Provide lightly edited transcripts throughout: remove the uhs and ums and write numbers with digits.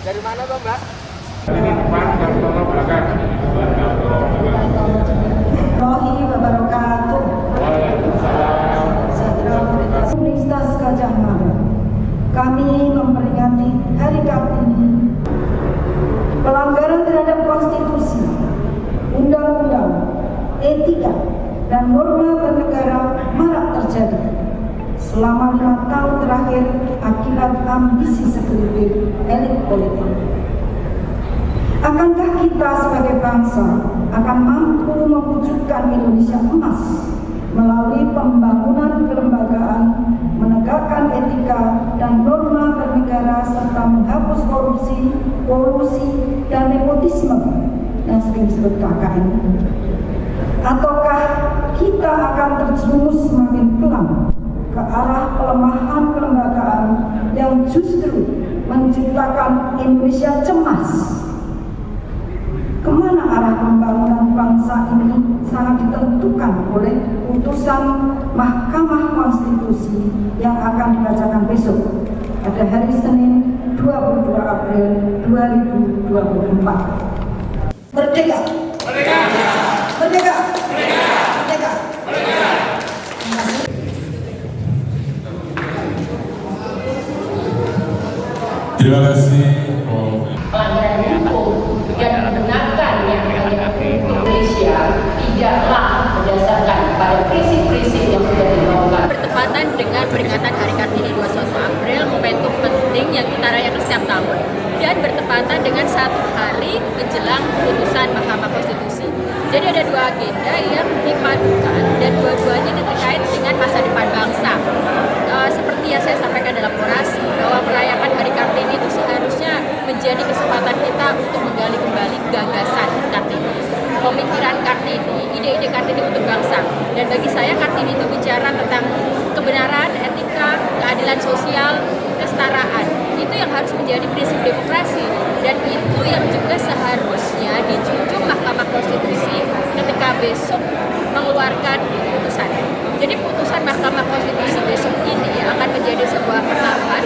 Dari mana toh, Mbak? Wabarakatuh. Universitas Gajah Mada, kami memperingati Hari Kartini. Pelanggaran terhadap konstitusi, undang-undang, etika, dan norma bernegara marak terjadi selama 5 tahun terakhir akibat ambisi segelintir elit politik. Akankah kita sebagai bangsa akan mampu mewujudkan Indonesia emas melalui pembangunan kelembagaan, menegakkan etika dan norma bernegara, serta menghapus korupsi, kolusi, dan nepotisme yang sering disebut KKN? Ataukah kita akan terjerumus semakin pelan ke arah pelemahan kelembagaan yang justru menciptakan Indonesia cemas? Kemana arah pembangunan bangsa ini sangat ditentukan oleh putusan Mahkamah Konstitusi yang akan dibacakan besok pada hari Senin 22 April 2024. Merdeka! Merdeka! Merdeka! Merdeka! Merdeka! Terima kasih. Pelanggaran hukum dan membenarkan yang hanya Indonesia tidaklah berdasarkan pada prinsip-prinsip yang sudah dibawakan. Bertepatan dengan peringatan Hari Kartini 21 April, momentum penting yang kita rayakan setiap tahun, dan bertepatan dengan 1 hari menjelang putusan Mahkamah Konstitusi. Jadi ada 2 agenda yang dipadukan dan dua-duanya ini terkait dengan masa depan bangsa. Seperti yang saya sampaikan dalam orasi, bahwa merayakan Hari Kartini itu seharusnya menjadi kesempatan kita untuk menggali kembali gagasan Kartini, pemikiran Kartini, ide-ide Kartini untuk bangsa. Dan bagi saya Kartini itu bicara tentang kebenaran, etika, keadilan sosial, kesetaraan. Itu yang harus menjadi prinsip demokrasi, dan itu yang juga seharusnya dijunjung Mahkamah Konstitusi ketika besok mengeluarkan putusan. Jadi putusan Mahkamah Konstitusi besok ini akan menjadi sebuah pertaruhan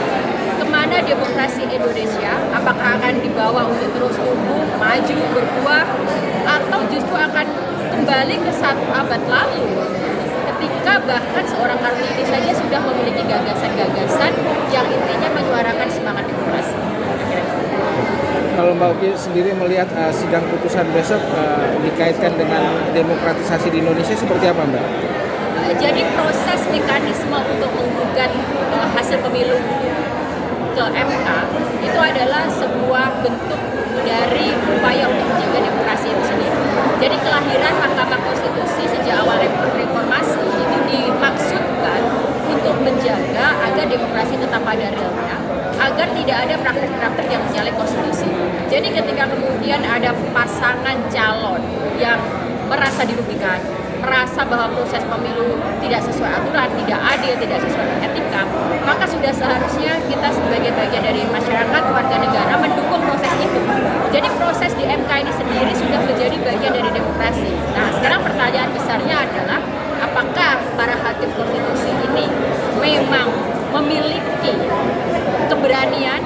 kemana demokrasi Indonesia, apakah akan dibawa untuk terus tumbuh, maju, berbuah, atau justru akan kembali ke 1 abad lalu ketika bahkan seorang Kartini saja sudah memiliki gagasan-gagasan yang intinya menyuarakan semangat demokrasi. Kalau Mbak Uki sendiri melihat sidang putusan besok dikaitkan dengan demokratisasi di Indonesia seperti apa, Mbak? Jadi proses mekanisme untuk menggugat hasil pemilu ke MK itu adalah sebuah bentuk dari upaya untuk menjaga demokrasi itu sendiri. Jadi kelahiran Mahkamah Konstitusi sejak awal reformasi itu dimaksudkan untuk menjaga agar demokrasi tetap pada realnya, agar tidak ada praktek-praktek yang menyalahi konstitusi. Jadi ketika kemudian ada pasangan calon yang merasa dirugikan, merasa bahwa proses pemilu tidak sesuai aturan, tidak adil, tidak sesuai etika, maka sudah seharusnya kita sebagai bagian dari masyarakat, warga negara mendukung proses itu. Jadi proses di MK ini sendiri sudah menjadi bagian dari demokrasi. Nah, sekarang pertanyaan besarnya adalah apakah para hakim konstitusi ini memang memiliki keberanian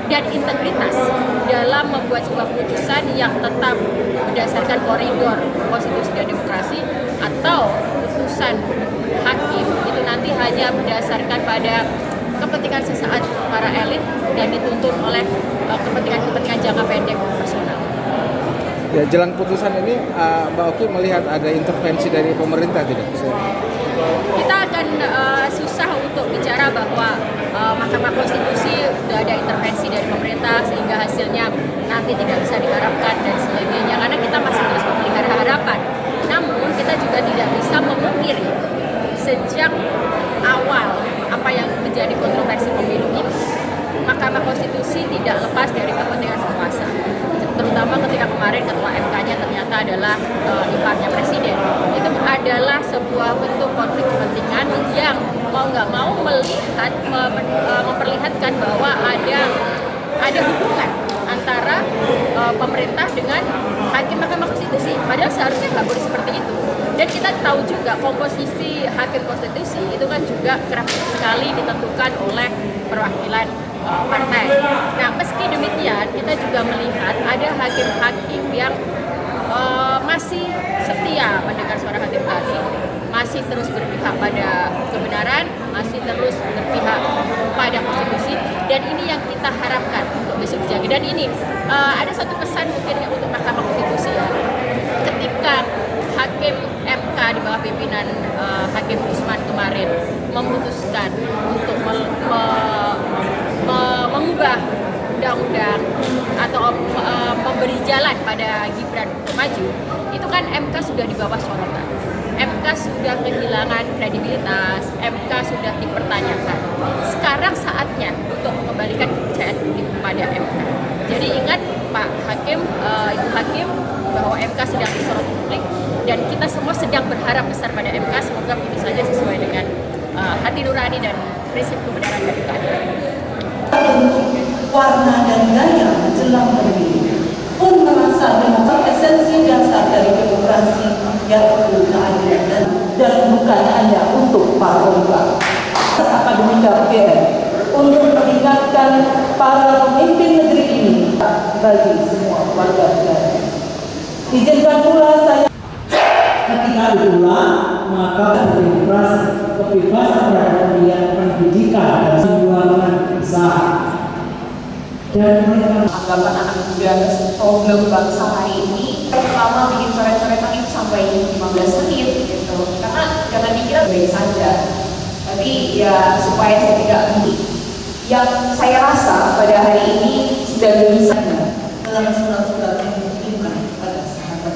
dan integritas dalam membuat sebuah putusan yang tetap berdasarkan koridor konstitusi dan demokrasi, atau putusan hakim itu nanti hanya berdasarkan pada kepentingan sesaat para elit dan dituntun oleh kepentingan jangka pendek personal. Ya, jelang putusan ini Mbak Oki melihat ada intervensi dari pemerintah tidak? Kita akan susah untuk bicara bahwa Mahkamah Konstitusi sudah ada intervensi dari pemerintah sehingga hasilnya nanti tidak bisa diharapkan dan sebagainya, karena kita masih terus memelihara harapan. Namun kita juga tidak bisa memungkiri sejak awal apa yang menjadi kontroversi pemilu ini, Mahkamah Konstitusi tidak lepas dari kepentingan penguasa, terutama ketika kemarin ketua MK-nya ternyata adalah iparnya presiden. Itu adalah sebuah bentuk konflik kepentingan yang mau nggak mau memperlihatkan bahwa ada hubungan antara pemerintah dengan hakim Mahkamah Konstitusi. Padahal seharusnya nggak boleh seperti itu. Dan kita tahu juga komposisi hakim konstitusi itu kan juga kerap sekali ditentukan oleh perwakilan partai. Nah, meski demikian kita juga melihat ada hakim-hakim yang masih setia mendengar suara hati nurani, masih terus berpihak pada kebenaran, masih terus berpihak pada konstitusi, dan ini yang kita harapkan untuk besok dijaga. Dan ini ada satu pesan mungkin untuk Mahkamah Konstitusi ya, ketika Hakim MK di bawah pimpinan Hakim Usman kemarin memutuskan untuk mengubah undang-undang atau memberi jalan pada Gibran untuk maju, itu kan MK sudah di bawah sorotan. MK sudah kehilangan kredibilitas, MK sudah dipertanyakan. Sekarang saatnya untuk mengembalikan kepercayaan publik kepada MK. Jadi ingat Pak Hakim, Ibu Hakim, bahwa MK sedang disorot publik dan kita semua sedang berharap besar pada MK. Semoga tentu saja sesuai dengan hati nurani dan prinsip kebenaran dari keadilan. Warna dan gaya menjelang pemilu pun merasa dengan esensi dasar dari demokrasi yaitu keadilan dan bukan hanya untuk para oligark. Akademika UGM untuk mengingatkan para pemimpin negeri ini bagi semua warga negara. Izinkan pula saya ketika itulah maka demokrasi kebebasan dan pendidikan dan perjuangan usaha dan mereka anggapan anak muda problem bangsa hari ini pertama bikin coret-coretan itu sampai 15 menit gitu, karena jangan dikira baik saja, tapi ya supaya saya tidak bunyi. Yang saya rasa pada hari ini sudah bisa dalam surat-surat yang dikirimkan pada sahabat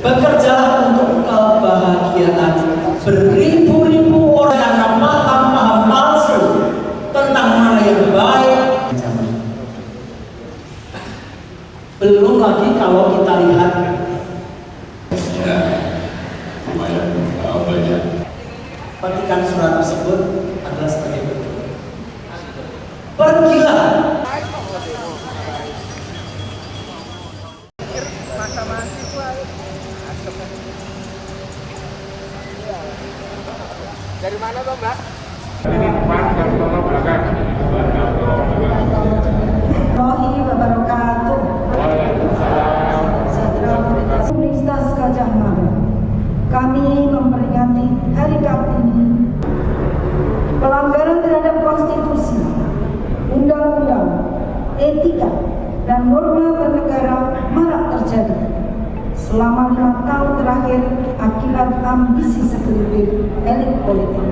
bekerja untuk kebahagiaan beribu-ribu orang karena paham-paham palsu tentang mana yang baik. Belum lagi kalau kita lihat petikan surat tersebut adalah sebagai berikut. Pergilah. Dari mana Mbak? Warahmatullahi wabarakatuh. Universitas Gajah Mada, kami memperingati hari Kartini. Pelanggaran terhadap konstitusi, undang-undang, etika, dan norma bernegara marak terjadi selama 5 tahun terakhir akibat ambisi segelintir elit politik.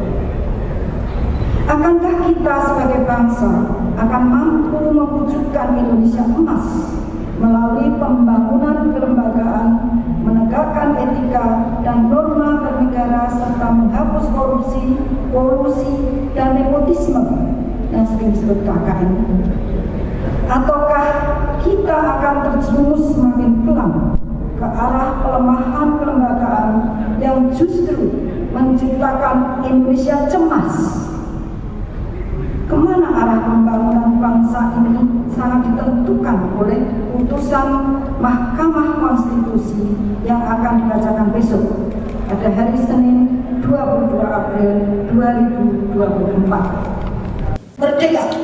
Akankah kita sebagai bangsa akan mampu mewujudkan Indonesia emas melalui pembangunan kelembagaan, menegakkan etika dan norma bernegara serta menghapus korupsi, kolusi, dan nepotisme yang sering disebut KKN? Ataukah kita akan terjerumus semakin kelam ke arah pelemahan kelembagaan yang justru menciptakan Indonesia cemas? Kemana arah pembangunan bangsa ini sangat ditentukan oleh putusan Mahkamah Konstitusi yang akan dibacakan besok pada hari Senin 22 April 2024. Merdeka